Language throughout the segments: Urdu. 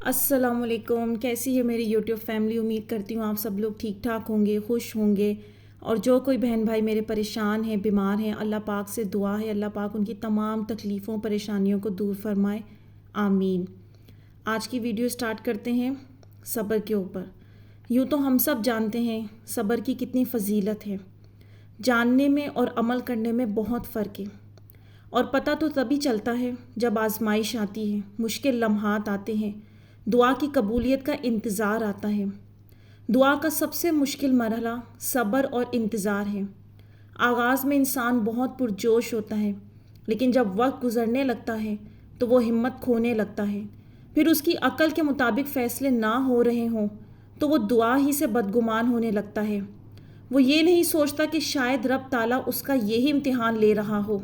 السلام علیکم، کیسی ہے میری یوٹیوب فیملی؟ امید کرتی ہوں آپ سب لوگ ٹھیک ٹھاک ہوں گے، خوش ہوں گے۔ اور جو کوئی بہن بھائی میرے پریشان ہیں، بیمار ہیں، اللہ پاک سے دعا ہے اللہ پاک ان کی تمام تکلیفوں پریشانیوں کو دور فرمائے، آمین۔ آج کی ویڈیو سٹارٹ کرتے ہیں صبر کے اوپر۔ یوں تو ہم سب جانتے ہیں صبر کی کتنی فضیلت ہے، جاننے میں اور عمل کرنے میں بہت فرق ہے، اور پتہ تو تبھی چلتا ہے جب آزمائش آتی ہے، مشکل لمحات آتے ہیں، دعا کی قبولیت کا انتظار آتا ہے۔ دعا کا سب سے مشکل مرحلہ صبر اور انتظار ہے۔ آغاز میں انسان بہت پرجوش ہوتا ہے، لیکن جب وقت گزرنے لگتا ہے تو وہ ہمت کھونے لگتا ہے۔ پھر اس کی عقل کے مطابق فیصلے نہ ہو رہے ہوں تو وہ دعا ہی سے بدگمان ہونے لگتا ہے۔ وہ یہ نہیں سوچتا کہ شاید رب تعالیٰ اس کا یہی امتحان لے رہا ہو۔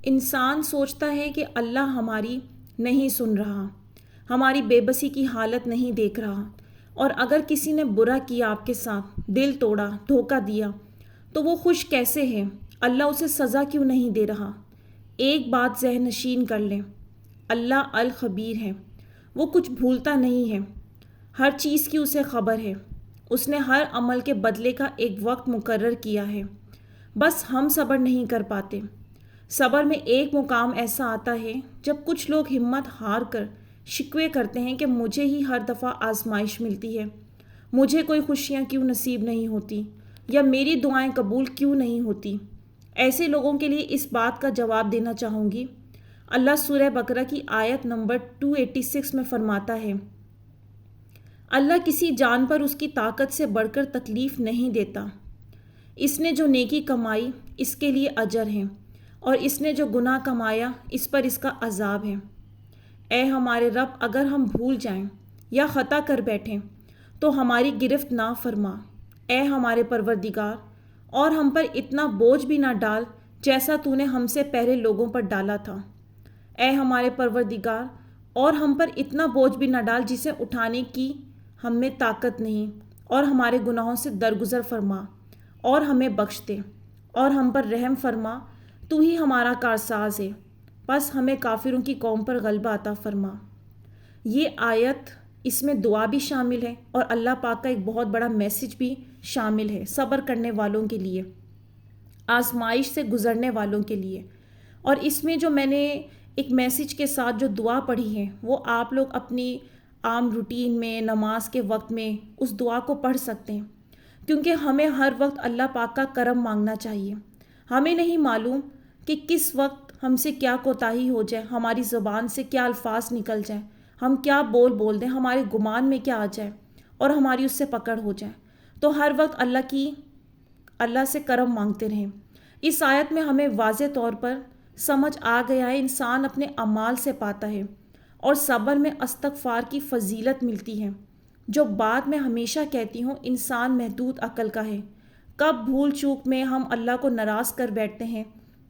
انسان سوچتا ہے کہ اللہ ہماری نہیں سن رہا، ہماری بے بسی کی حالت نہیں دیکھ رہا، اور اگر کسی نے برا کیا آپ کے ساتھ، دل توڑا، دھوکہ دیا، تو وہ خوش کیسے ہے؟ اللہ اسے سزا کیوں نہیں دے رہا؟ ایک بات ذہن نشین کر لیں، اللہ الخبیر ہے، وہ کچھ بھولتا نہیں ہے، ہر چیز کی اسے خبر ہے، اس نے ہر عمل کے بدلے کا ایک وقت مقرر کیا ہے، بس ہم صبر نہیں کر پاتے۔ صبر میں ایک مقام ایسا آتا ہے جب کچھ لوگ ہمت ہار کر شکوے کرتے ہیں کہ مجھے ہی ہر دفعہ آزمائش ملتی ہے، مجھے کوئی خوشیاں کیوں نصیب نہیں ہوتی، یا میری دعائیں قبول کیوں نہیں ہوتی۔ ایسے لوگوں کے لیے اس بات کا جواب دینا چاہوں گی۔ اللہ سورہ بقرہ کی آیت نمبر 286 میں فرماتا ہے، اللہ کسی جان پر اس کی طاقت سے بڑھ کر تکلیف نہیں دیتا۔ اس نے جو نیکی کمائی اس کے لیے اجر ہے، اور اس نے جو گناہ کمایا اس پر اس کا عذاب ہے۔ اے ہمارے رب، اگر ہم بھول جائیں یا خطا کر بیٹھیں تو ہماری گرفت نہ فرما۔ اے ہمارے پروردگار، اور ہم پر اتنا بوجھ بھی نہ ڈال جیسا تو نے ہم سے پہلے لوگوں پر ڈالا تھا۔ اے ہمارے پروردگار، اور ہم پر اتنا بوجھ بھی نہ ڈال جسے اٹھانے کی ہم میں طاقت نہیں، اور ہمارے گناہوں سے درگزر فرما اور ہمیں بخش دے، اور ہم پر رحم فرما، تو ہی ہمارا کارساز ہے، بس ہمیں کافروں کی قوم پر غلبہ عطا فرما۔ یہ آیت، اس میں دعا بھی شامل ہے اور اللہ پاک کا ایک بہت بڑا میسج بھی شامل ہے صبر کرنے والوں کے لیے، آزمائش سے گزرنے والوں کے لیے۔ اور اس میں جو میں نے ایک میسج کے ساتھ جو دعا پڑھی ہے وہ آپ لوگ اپنی عام روٹین میں، نماز کے وقت میں اس دعا کو پڑھ سکتے ہیں، کیونکہ ہمیں ہر وقت اللہ پاک کا کرم مانگنا چاہیے۔ ہمیں نہیں معلوم کہ کس وقت ہم سے کیا کوتاہی ہو جائے، ہماری زبان سے کیا الفاظ نکل جائیں، ہم کیا بول دیں، ہمارے گمان میں کیا آ جائے اور ہماری اس سے پکڑ ہو جائے۔ تو ہر وقت اللہ سے کرم مانگتے رہیں۔ اس آیت میں ہمیں واضح طور پر سمجھ آ گیا ہے انسان اپنے اعمال سے پاتا ہے، اور صبر میں استغفار کی فضیلت ملتی ہے، جو بات میں ہمیشہ کہتی ہوں، انسان محدود عقل کا ہے۔ کب بھول چوک میں ہم اللہ کو ناراض کر بیٹھتے ہیں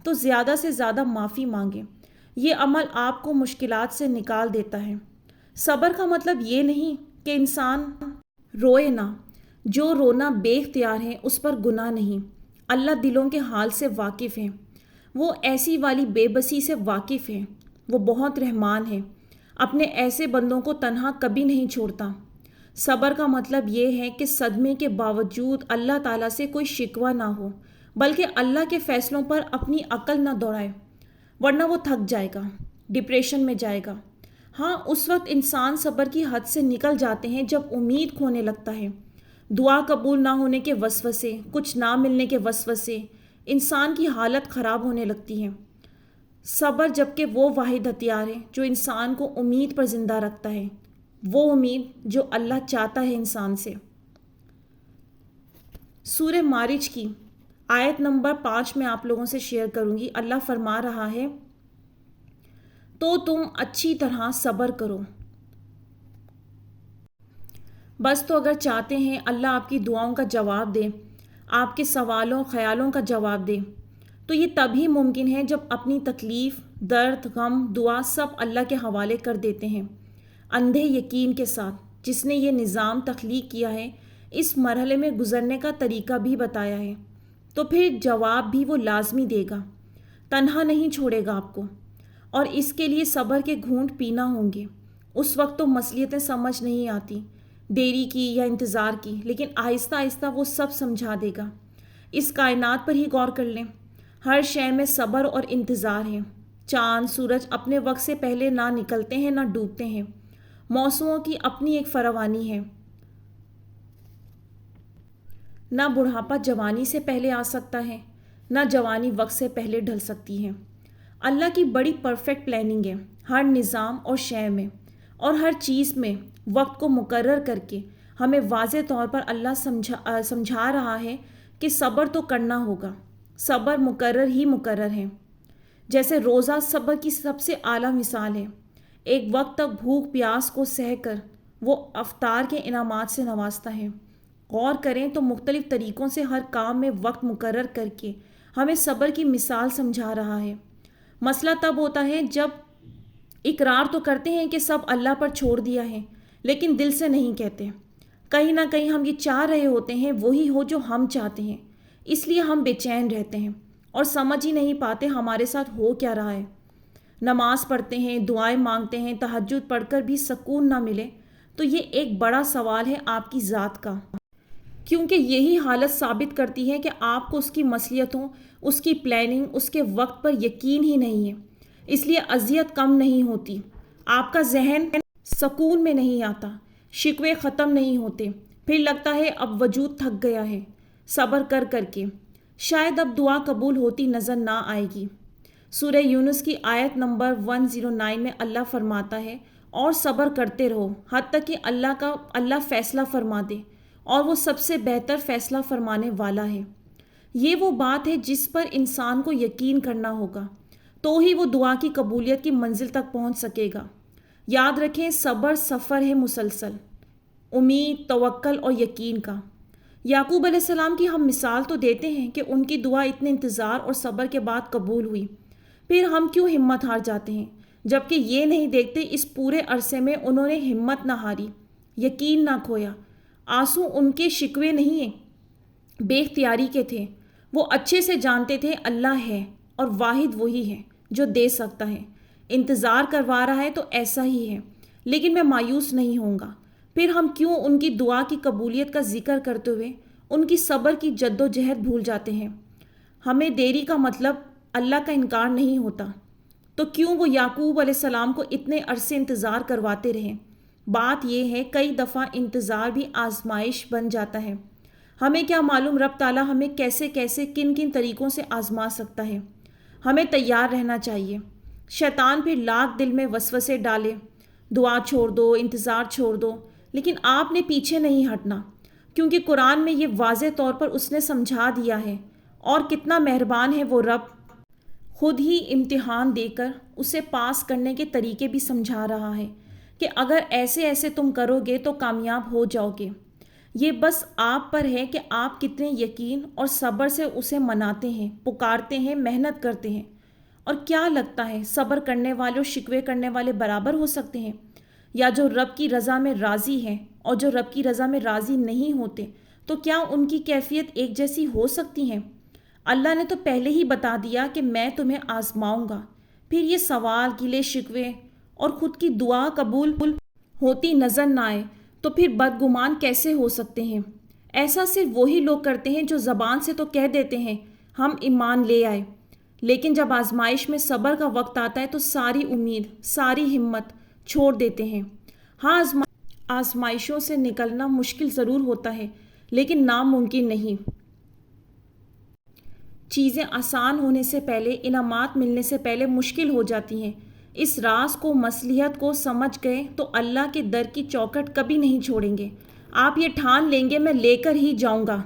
تو زیادہ سے زیادہ معافی مانگیں، یہ عمل آپ کو مشکلات سے نکال دیتا ہے۔ صبر کا مطلب یہ نہیں کہ انسان روئے نہ، جو رونا بے اختیار ہے اس پر گناہ نہیں۔ اللہ دلوں کے حال سے واقف ہے، وہ ایسی والی بے بسی سے واقف ہے، وہ بہت رحمان ہے، اپنے ایسے بندوں کو تنہا کبھی نہیں چھوڑتا۔ صبر کا مطلب یہ ہے کہ صدمے کے باوجود اللہ تعالیٰ سے کوئی شکوہ نہ ہو، بلکہ اللہ کے فیصلوں پر اپنی عقل نہ دوڑائے، ورنہ وہ تھک جائے گا، ڈپریشن میں جائے گا۔ ہاں، اس وقت انسان صبر کی حد سے نکل جاتے ہیں جب امید کھونے لگتا ہے، دعا قبول نہ ہونے کے وسوسے، کچھ نہ ملنے کے وسوسے، انسان کی حالت خراب ہونے لگتی ہے۔ صبر جبکہ وہ واحد ہتھیار ہے جو انسان کو امید پر زندہ رکھتا ہے، وہ امید جو اللہ چاہتا ہے انسان سے۔ سورہ معارج کی آیت نمبر 5 میں آپ لوگوں سے شیئر کروں گی۔ اللہ فرما رہا ہے، تو تم اچھی طرح صبر کرو۔ بس تو اگر چاہتے ہیں اللہ آپ کی دعاؤں کا جواب دے، آپ کے سوالوں خیالوں کا جواب دے، تو یہ تبھی ممکن ہے جب اپنی تکلیف، درد، غم، دعا سب اللہ کے حوالے کر دیتے ہیں، اندھے یقین کے ساتھ۔ جس نے یہ نظام تخلیق کیا ہے، اس مرحلے میں گزرنے کا طریقہ بھی بتایا ہے، تو پھر جواب بھی وہ لازمی دے گا، تنہا نہیں چھوڑے گا آپ کو، اور اس کے لیے صبر کے گھونٹ پینا ہوں گے۔ اس وقت تو مصلحتیں سمجھ نہیں آتی، دیری کی یا انتظار کی، لیکن آہستہ آہستہ وہ سب سمجھا دے گا۔ اس کائنات پر ہی غور کر لیں، ہر شے میں صبر اور انتظار ہے۔ چاند سورج اپنے وقت سے پہلے نہ نکلتے ہیں نہ ڈوبتے ہیں، موسموں کی اپنی ایک فراوانی ہے، نہ بڑھاپا جوانی سے پہلے آ سکتا ہے، نہ جوانی وقت سے پہلے ڈھل سکتی ہے۔ اللہ کی بڑی پرفیکٹ پلاننگ ہے ہر نظام اور شے میں، اور ہر چیز میں وقت کو مقرر کر کے ہمیں واضح طور پر اللہ سمجھا رہا ہے کہ صبر تو کرنا ہوگا۔ صبر مقرر ہی مقرر ہے، جیسے روزہ صبر کی سب سے اعلیٰ مثال ہے۔ ایک وقت تک بھوک پیاس کو سہ کر وہ افطار کے انعامات سے نوازتا ہے۔ غور کریں تو مختلف طریقوں سے ہر کام میں وقت مقرر کر کے ہمیں صبر کی مثال سمجھا رہا ہے۔ مسئلہ تب ہوتا ہے جب اقرار تو کرتے ہیں کہ سب اللہ پر چھوڑ دیا ہے، لیکن دل سے نہیں کہتے۔ کہیں نہ کہیں ہم یہ چاہ رہے ہوتے ہیں وہی ہو جو ہم چاہتے ہیں، اس لیے ہم بے چین رہتے ہیں اور سمجھ ہی نہیں پاتے ہمارے ساتھ ہو کیا رہا ہے۔ نماز پڑھتے ہیں، دعائیں مانگتے ہیں، تہجد پڑھ کر بھی سکون نہ ملے تو یہ ایک بڑا سوال ہے آپ کی ذات کا، کیونکہ یہی حالت ثابت کرتی ہے کہ آپ کو اس کی مصلحتوں، اس کی پلاننگ، اس کے وقت پر یقین ہی نہیں ہے۔ اس لیے اذیت کم نہیں ہوتی، آپ کا ذہن سکون میں نہیں آتا، شکوے ختم نہیں ہوتے، پھر لگتا ہے اب وجود تھک گیا ہے صبر کر کر کے، شاید اب دعا قبول ہوتی نظر نہ آئے گی۔ سورہ یونس کی آیت نمبر 109 میں اللہ فرماتا ہے، اور صبر کرتے رہو حتیٰ کہ اللہ فیصلہ فرما دے، اور وہ سب سے بہتر فیصلہ فرمانے والا ہے۔ یہ وہ بات ہے جس پر انسان کو یقین کرنا ہوگا، تو ہی وہ دعا کی قبولیت کی منزل تک پہنچ سکے گا۔ یاد رکھیں، صبر سفر ہے مسلسل، امید، توکل اور یقین کا۔ یعقوب علیہ السلام کی ہم مثال تو دیتے ہیں کہ ان کی دعا اتنے انتظار اور صبر کے بعد قبول ہوئی، پھر ہم کیوں ہمت ہار جاتے ہیں، جبکہ یہ نہیں دیکھتے اس پورے عرصے میں انہوں نے ہمت نہ ہاری، یقین نہ کھویا۔ آنسو ان کے شکوے نہیں ہیں، بے اختیاری کے تھے۔ وہ اچھے سے جانتے تھے اللہ ہے اور واحد وہی ہے جو دے سکتا ہے، انتظار کروا رہا ہے تو ایسا ہی ہے، لیکن میں مایوس نہیں ہوں گا۔ پھر ہم کیوں ان کی دعا کی قبولیت کا ذکر کرتے ہوئے ان کی صبر کی جد و جہد بھول جاتے ہیں؟ ہمیں دیری کا مطلب اللہ کا انکار نہیں ہوتا، تو کیوں وہ یعقوب علیہ السلام کو اتنے عرصے انتظار کرواتے رہے؟ بات یہ ہے کئی دفعہ انتظار بھی آزمائش بن جاتا ہے۔ ہمیں کیا معلوم رب تعالیٰ ہمیں کیسے کیسے کن کن طریقوں سے آزما سکتا ہے۔ ہمیں تیار رہنا چاہیے۔ شیطان پھر لاکھ دل میں وسوسے ڈالے، دعا چھوڑ دو، انتظار چھوڑ دو، لیکن آپ نے پیچھے نہیں ہٹنا، کیونکہ قرآن میں یہ واضح طور پر اس نے سمجھا دیا ہے، اور کتنا مہربان ہے وہ رب، خود ہی امتحان دے کر اسے پاس کرنے کے طریقے بھی سمجھا رہا ہے کہ اگر ایسے ایسے تم کرو گے تو کامیاب ہو جاؤ گے۔ یہ بس آپ پر ہے کہ آپ کتنے یقین اور صبر سے اسے مناتے ہیں، پکارتے ہیں، محنت کرتے ہیں۔ اور کیا لگتا ہے صبر کرنے والے اور شکوے کرنے والے برابر ہو سکتے ہیں؟ یا جو رب کی رضا میں راضی ہیں اور جو رب کی رضا میں راضی نہیں ہوتے، تو کیا ان کی کیفیت ایک جیسی ہو سکتی ہیں؟ اللہ نے تو پہلے ہی بتا دیا کہ میں تمہیں آزماؤں گا۔ پھر یہ سوال، گلے شکوے اور خود کی دعا قبول ہوتی نظر نہ آئے تو پھر بدگمان کیسے ہو سکتے ہیں؟ ایسا صرف وہی لوگ کرتے ہیں جو زبان سے تو کہہ دیتے ہیں ہم ایمان لے آئے، لیکن جب آزمائش میں صبر کا وقت آتا ہے تو ساری امید، ساری ہمت چھوڑ دیتے ہیں۔ ہاں، آزمائشوں سے نکلنا مشکل ضرور ہوتا ہے، لیکن ناممکن نہیں۔ چیزیں آسان ہونے سے پہلے، انعامات ملنے سے پہلے مشکل ہو جاتی ہیں۔ اس راز کو، مصلحت کو سمجھ گئے تو اللہ کے در کی چوکھٹ کبھی نہیں چھوڑیں گے۔ آپ یہ ٹھان لیں گے میں لے کر ہی جاؤں گا۔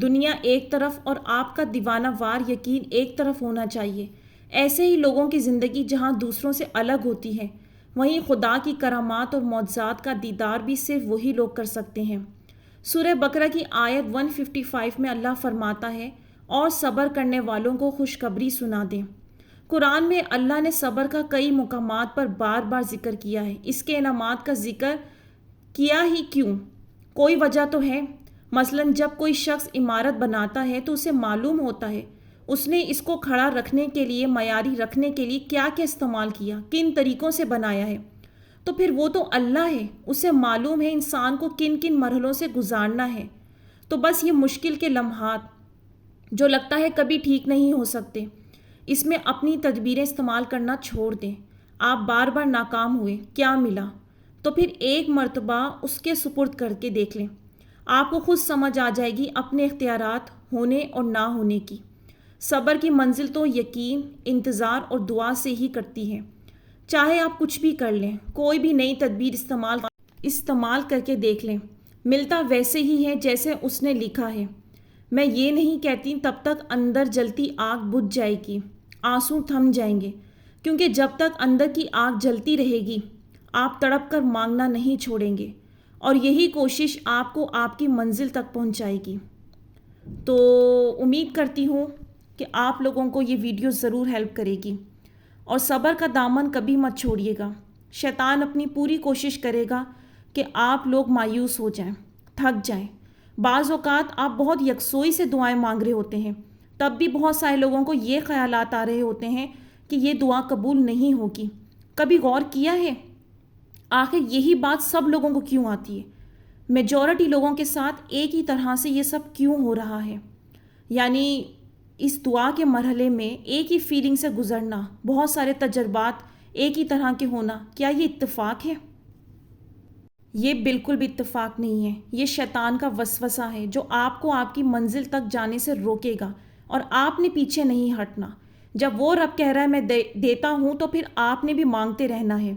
دنیا ایک طرف اور آپ کا دیوانہ وار یقین ایک طرف ہونا چاہیے۔ ایسے ہی لوگوں کی زندگی جہاں دوسروں سے الگ ہوتی ہے، وہیں خدا کی کرامات اور معجزات کا دیدار بھی صرف وہی لوگ کر سکتے ہیں۔ سورہ بقرہ کی آیت 155 میں اللہ فرماتا ہے، اور صبر کرنے والوں کو خوشخبری سنا دیں۔ قرآن میں اللہ نے صبر کا کئی مقامات پر بار بار ذکر کیا ہے۔ اس کے انعامات کا ذکر کیا ہی کیوں؟ کوئی وجہ تو ہے۔ مثلاً جب کوئی شخص عمارت بناتا ہے تو اسے معلوم ہوتا ہے اس نے اس کو کھڑا رکھنے کے لیے، معیاری رکھنے کے لیے کیا کیا استعمال کیا، کن طریقوں سے بنایا ہے۔ تو پھر وہ تو اللہ ہے، اسے معلوم ہے انسان کو کن کن مرحلوں سے گزارنا ہے۔ تو بس یہ مشکل کے لمحات جو لگتا ہے کبھی ٹھیک نہیں ہو سکتے، اس میں اپنی تدبیریں استعمال کرنا چھوڑ دیں۔ آپ بار بار ناکام ہوئے، کیا ملا؟ تو پھر ایک مرتبہ اس کے سپرد کر کے دیکھ لیں، آپ کو خود سمجھ آ جائے گی اپنے اختیارات ہونے اور نہ ہونے کی۔ صبر کی منزل تو یقین، انتظار اور دعا سے ہی کرتی ہے۔ چاہے آپ کچھ بھی کر لیں، کوئی بھی نئی تدبیر استعمال کر کے دیکھ لیں، ملتا ویسے ہی ہے جیسے اس نے لکھا ہے۔ میں یہ نہیں کہتی تب تک اندر جلتی آگ بجھ جائے گی، آنسو تھم جائیں گے، کیونکہ جب تک اندر کی آگ جلتی رہے گی آپ تڑپ کر مانگنا نہیں چھوڑیں گے، اور یہی کوشش آپ کو آپ کی منزل تک پہنچائے گی۔ تو امید کرتی ہوں کہ آپ لوگوں کو یہ ویڈیو ضرور ہیلپ کرے گی، اور صبر کا دامن کبھی مت چھوڑیے گا۔ شیطان اپنی پوری کوشش کرے گا کہ آپ لوگ مایوس ہو جائیں، تھک جائیں۔ بعض اوقات آپ بہت یکسوئی سے دعائیں مانگ رہے ہوتے ہیں، تب بھی بہت سارے لوگوں کو یہ خیالات آ رہے ہوتے ہیں کہ یہ دعا قبول نہیں ہوگی۔ کبھی غور کیا ہے آخر یہی بات سب لوگوں کو کیوں آتی ہے؟ میجورٹی لوگوں کے ساتھ ایک ہی طرح سے یہ سب کیوں ہو رہا ہے؟ یعنی اس دعا کے مرحلے میں ایک ہی فیلنگ سے گزرنا، بہت سارے تجربات ایک ہی طرح کے ہونا، کیا یہ اتفاق ہے؟ یہ بالکل بھی اتفاق نہیں ہے، یہ شیطان کا وسوسہ ہے جو آپ کو آپ کی منزل تک جانے سے روکے گا، اور آپ نے پیچھے نہیں ہٹنا۔ جب وہ رب کہہ رہا ہے میں دیتا ہوں تو پھر آپ نے بھی مانگتے رہنا ہے۔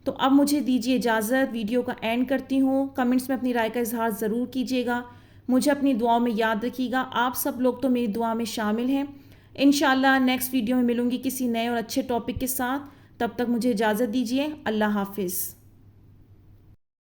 تو اب مجھے دیجیے اجازت، ویڈیو کا اینڈ کرتی ہوں۔ کمنٹس میں اپنی رائے کا اظہار ضرور کیجیے گا، مجھے اپنی دعاؤں میں یاد رکھیے گا۔ آپ سب لوگ تو میری دعا میں شامل ہیں۔ انشاءاللہ نیکسٹ ویڈیو میں ملوں گی کسی نئے اور اچھے ٹاپک کے ساتھ۔ تب تک مجھے اجازت دیجیے، اللہ حافظ۔